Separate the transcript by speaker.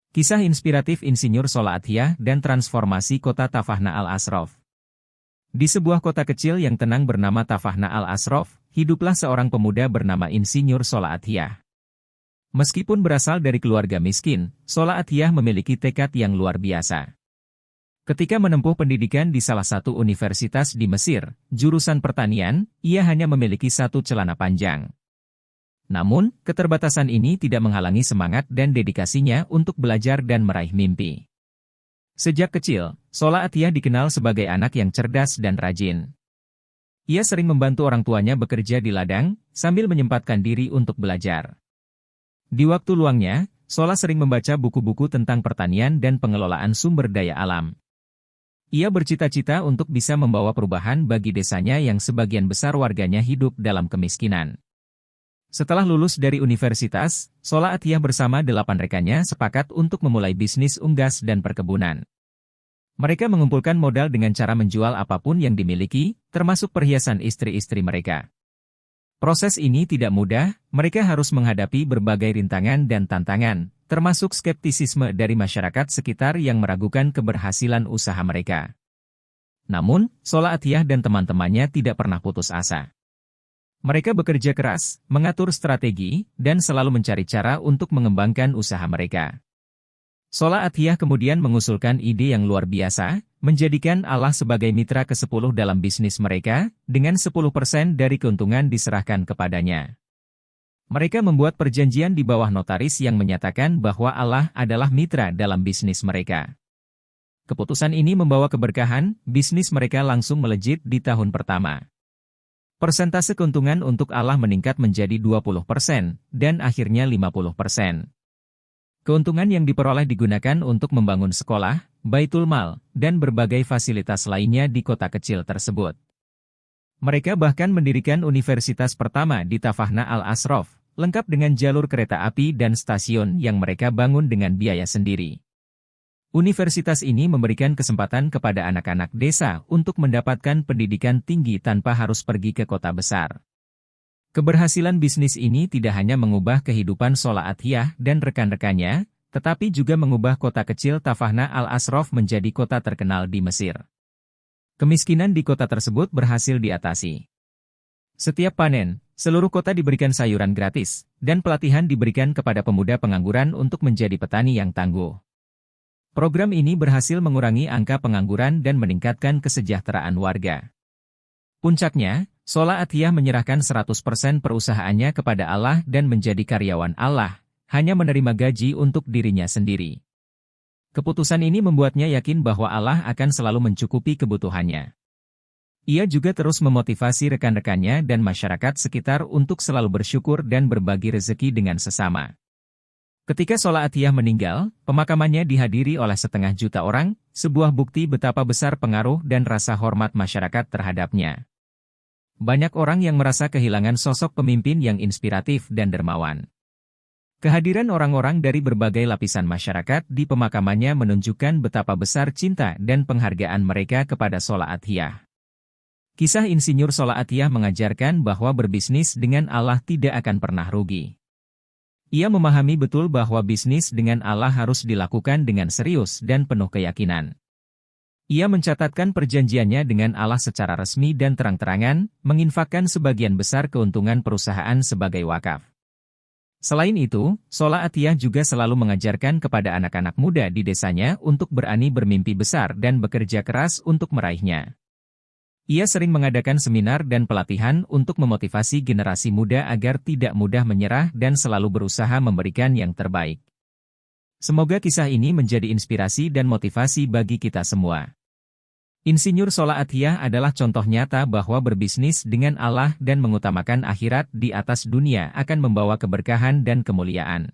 Speaker 1: Kisah inspiratif Insinyur Sola Athiyah dan transformasi kota Tafahna Al-Ashraf. Di sebuah kota kecil yang tenang bernama Tafahna Al-Ashraf, hiduplah seorang pemuda bernama Insinyur Sola Athiyah. Meskipun berasal dari keluarga miskin, Sola Athiyah memiliki tekad yang luar biasa. Ketika menempuh pendidikan di salah satu universitas di Mesir, jurusan pertanian, ia hanya memiliki satu celana panjang. Namun, keterbatasan ini tidak menghalangi semangat dan dedikasinya untuk belajar dan meraih mimpi. Sejak kecil, Sola Athiyah dikenal sebagai anak yang cerdas dan rajin. Ia sering membantu orang tuanya bekerja di ladang, sambil menyempatkan diri untuk belajar. Di waktu luangnya, Sola sering membaca buku-buku tentang pertanian dan pengelolaan sumber daya alam. Ia bercita-cita untuk bisa membawa perubahan bagi desanya yang sebagian besar warganya hidup dalam kemiskinan. Setelah lulus dari universitas, Sola Athiyah bersama 8 rekannya sepakat untuk memulai bisnis unggas dan perkebunan. Mereka mengumpulkan modal dengan cara menjual apapun yang dimiliki, termasuk perhiasan istri-istri mereka. Proses ini tidak mudah, mereka harus menghadapi berbagai rintangan dan tantangan, termasuk skeptisisme dari masyarakat sekitar yang meragukan keberhasilan usaha mereka. Namun, Sola Athiyah dan teman-temannya tidak pernah putus asa. Mereka bekerja keras, mengatur strategi, dan selalu mencari cara untuk mengembangkan usaha mereka. Sola Athiyah kemudian mengusulkan ide yang luar biasa, menjadikan Allah sebagai mitra ke-10 dalam bisnis mereka, dengan 10% dari keuntungan diserahkan kepadanya. Mereka membuat perjanjian di bawah notaris yang menyatakan bahwa Allah adalah mitra dalam bisnis mereka. Keputusan ini membawa keberkahan, bisnis mereka langsung melejit di tahun pertama. Persentase keuntungan untuk Allah meningkat menjadi 20%, dan akhirnya 50%. Keuntungan yang diperoleh digunakan untuk membangun sekolah, baitul mal, dan berbagai fasilitas lainnya di kota kecil tersebut. Mereka bahkan mendirikan universitas pertama di Tafahna Al-Ashraf, lengkap dengan jalur kereta api dan stasiun yang mereka bangun dengan biaya sendiri. Universitas ini memberikan kesempatan kepada anak-anak desa untuk mendapatkan pendidikan tinggi tanpa harus pergi ke kota besar. Keberhasilan bisnis ini tidak hanya mengubah kehidupan Sola Athiyah dan rekan-rekannya, tetapi juga mengubah kota kecil Tafahna Al-Ashraf menjadi kota terkenal di Mesir. Kemiskinan di kota tersebut berhasil diatasi. Setiap panen, seluruh kota diberikan sayuran gratis, dan pelatihan diberikan kepada pemuda pengangguran untuk menjadi petani yang tangguh. Program ini berhasil mengurangi angka pengangguran dan meningkatkan kesejahteraan warga. Puncaknya, Sola Athiyah menyerahkan 100% perusahaannya kepada Allah dan menjadi karyawan Allah, hanya menerima gaji untuk dirinya sendiri. Keputusan ini membuatnya yakin bahwa Allah akan selalu mencukupi kebutuhannya. Ia juga terus memotivasi rekan-rekannya dan masyarakat sekitar untuk selalu bersyukur dan berbagi rezeki dengan sesama. Ketika Sola Athiyah meninggal, pemakamannya dihadiri oleh 500 juta orang, sebuah bukti betapa besar pengaruh dan rasa hormat masyarakat terhadapnya. Banyak orang yang merasa kehilangan sosok pemimpin yang inspiratif dan dermawan. Kehadiran orang-orang dari berbagai lapisan masyarakat di pemakamannya menunjukkan betapa besar cinta dan penghargaan mereka kepada Sola Athiyah. Kisah Insinyur Sola Athiyah mengajarkan bahwa berbisnis dengan Allah tidak akan pernah rugi. Ia memahami betul bahwa bisnis dengan Allah harus dilakukan dengan serius dan penuh keyakinan. Ia mencatatkan perjanjiannya dengan Allah secara resmi dan terang-terangan, menginfakkan sebagian besar keuntungan perusahaan sebagai wakaf. Selain itu, Sola Athiyah juga selalu mengajarkan kepada anak-anak muda di desanya untuk berani bermimpi besar dan bekerja keras untuk meraihnya. Ia sering mengadakan seminar dan pelatihan untuk memotivasi generasi muda agar tidak mudah menyerah dan selalu berusaha memberikan yang terbaik. Semoga kisah ini menjadi inspirasi dan motivasi bagi kita semua. Insinyur Sola Athiyah adalah contoh nyata bahwa berbisnis dengan Allah dan mengutamakan akhirat di atas dunia akan membawa keberkahan dan kemuliaan.